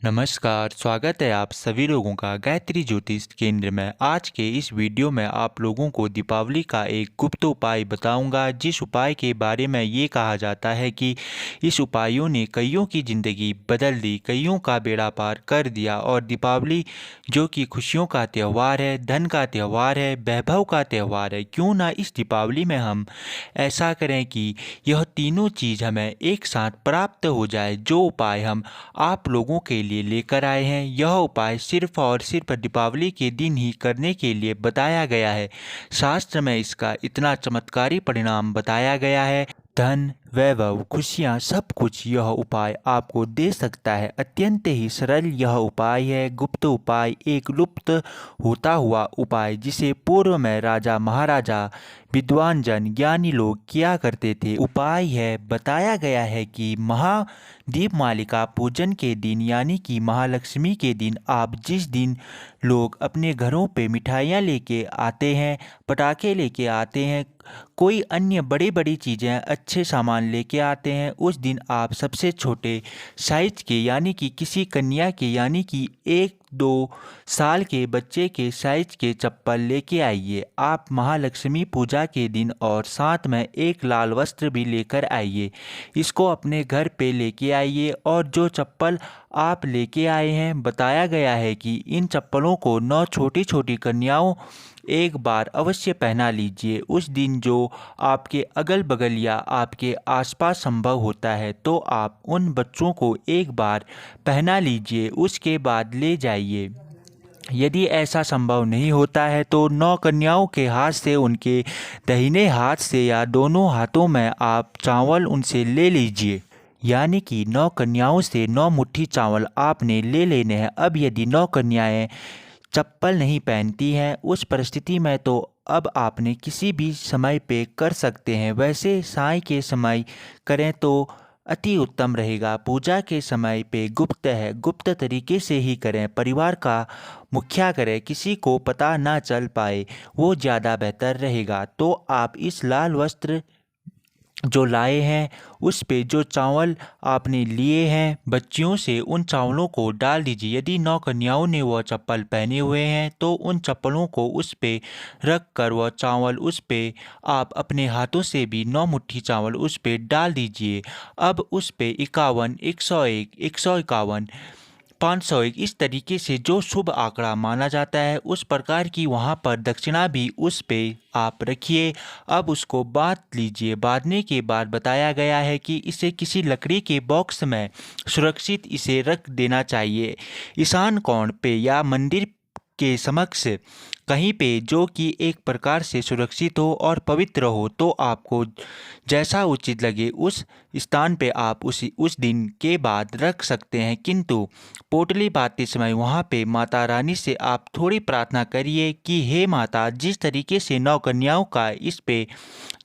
नमस्कार, स्वागत है आप सभी लोगों का गायत्री ज्योतिष केंद्र में। आज के इस वीडियो में आप लोगों को दीपावली का एक गुप्त उपाय बताऊंगा, जिस उपाय के बारे में ये कहा जाता है कि इस उपायों ने कईयों की ज़िंदगी बदल दी, कईयों का बेड़ा पार कर दिया। और दीपावली जो कि खुशियों का त्यौहार है, धन का त्यौहार है, वैभव का त्यौहार है, क्यों ना इस दीपावली में हम ऐसा करें कि यह तीनों चीज़ हमें एक साथ प्राप्त हो जाए। जो उपाय हम आप लोगों के लिए लेकर आए हैं, यह उपाय सिर्फ और सिर्फ दीपावली के दिन ही करने के लिए बताया गया है। शास्त्र में इसका इतना चमत्कारी परिणाम बताया गया है, धन, वैभव, खुशियाँ, सब कुछ यह उपाय आपको दे सकता है। अत्यंत ही सरल यह उपाय है, गुप्त उपाय, एक लुप्त होता हुआ उपाय, जिसे पूर्व में राजा महाराजा, विद्वान जन, ज्ञानी लोग किया करते थे। उपाय है, बताया गया है कि महादीपमालिका पूजन के दिन यानी कि महालक्ष्मी के दिन, आप जिस दिन लोग अपने घरों पे मिठाइयाँ लेके आते हैं, पटाखे लेके आते हैं, कोई अन्य बड़ी बड़ी चीज़ें, अच्छे सामान लेके आते हैं, उस दिन आप सबसे छोटे साइज के यानी कि किसी कन्या के यानी कि 1-2 साल के बच्चे के साइज के चप्पल लेके आइए आप महालक्ष्मी पूजा के दिन, और साथ में एक लाल वस्त्र भी लेकर आइए। इसको अपने घर पे लेके आइए। और जो चप्पल आप लेके आए हैं, बताया गया है कि इन चप्पलों को 9 छोटी छोटी कन्याओं एक बार अवश्य पहना लीजिए। उस दिन जो आपके अगल बगल या आपके आसपास संभव होता है, तो आप उन बच्चों को एक बार पहना लीजिए, उसके बाद ले जाइए। यदि ऐसा संभव नहीं होता है तो 9 कन्याओं के हाथ से, उनके दाहिने हाथ से या दोनों हाथों में आप चावल उनसे ले लीजिए। यानी कि 9 कन्याओं से 9 मुट्ठी चावल आपने ले लेने हैं। अब यदि 9 कन्याएं चप्पल नहीं पहनती हैं, उस परिस्थिति में तो अब आपने किसी भी समय पे कर सकते हैं। वैसे साय के समय करें तो अति उत्तम रहेगा। पूजा के समय पे गुप्त है, गुप्त तरीके से ही करें। परिवार का मुखिया करें, किसी को पता ना चल पाए, वो ज़्यादा बेहतर रहेगा। तो आप इस लाल वस्त्र जो लाए हैं, उस पे जो चावल आपने लिए हैं बच्चियों से, उन चावलों को डाल दीजिए। यदि 9 कन्याओं ने वह चप्पल पहने हुए हैं, तो उन चप्पलों को उस पे रख कर वह चावल उस पे आप अपने हाथों से भी 9 मुट्ठी चावल उस पे डाल दीजिए। अब उस पे 51, 101, 151, 501 इस तरीके से जो शुभ आंकड़ा माना जाता है, उस प्रकार की वहाँ पर दक्षिणा भी उस पे आप रखिए। अब उसको बांध लीजिए। बांधने के बाद बताया गया है कि इसे किसी लकड़ी के बॉक्स में सुरक्षित इसे रख देना चाहिए, ईशान कोण पे या मंदिर के समक्ष कहीं पे, जो कि एक प्रकार से सुरक्षित हो और पवित्र हो। तो आपको जैसा उचित लगे उस स्थान पे आप उस दिन के बाद रख सकते हैं। किंतु पोटली बांधते समय वहाँ पे माता रानी से आप थोड़ी प्रार्थना करिए कि हे माता, जिस तरीके से 9 कन्याओं का इस पे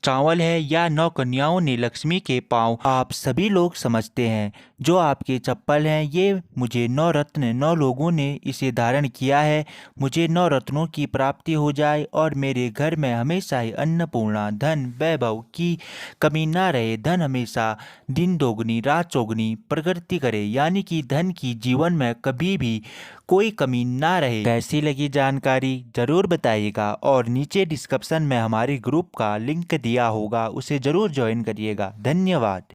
चावल है, या 9 कन्याओं ने लक्ष्मी के पाँव, आप सभी लोग समझते हैं, जो आपके चप्पल हैं, ये मुझे 9 रत्न, 9 लोगों ने इसे धारण किया है, मुझे 9 रत्नों की प्राप्ति हो जाए और मेरे घर में हमेशा ही अन्नपूर्णा, धन, वैभव की कमी ना रहे। धन हमेशा दिन दोगुनी रात चौगुनी प्रगति करे, यानी कि धन की जीवन में कभी भी कोई कमी ना रहे। कैसी लगी जानकारी ज़रूर बताइएगा, और नीचे डिस्क्रिप्शन में हमारे ग्रुप का लिंक दिया होगा, उसे ज़रूर ज्वाइन करिएगा। धन्यवाद।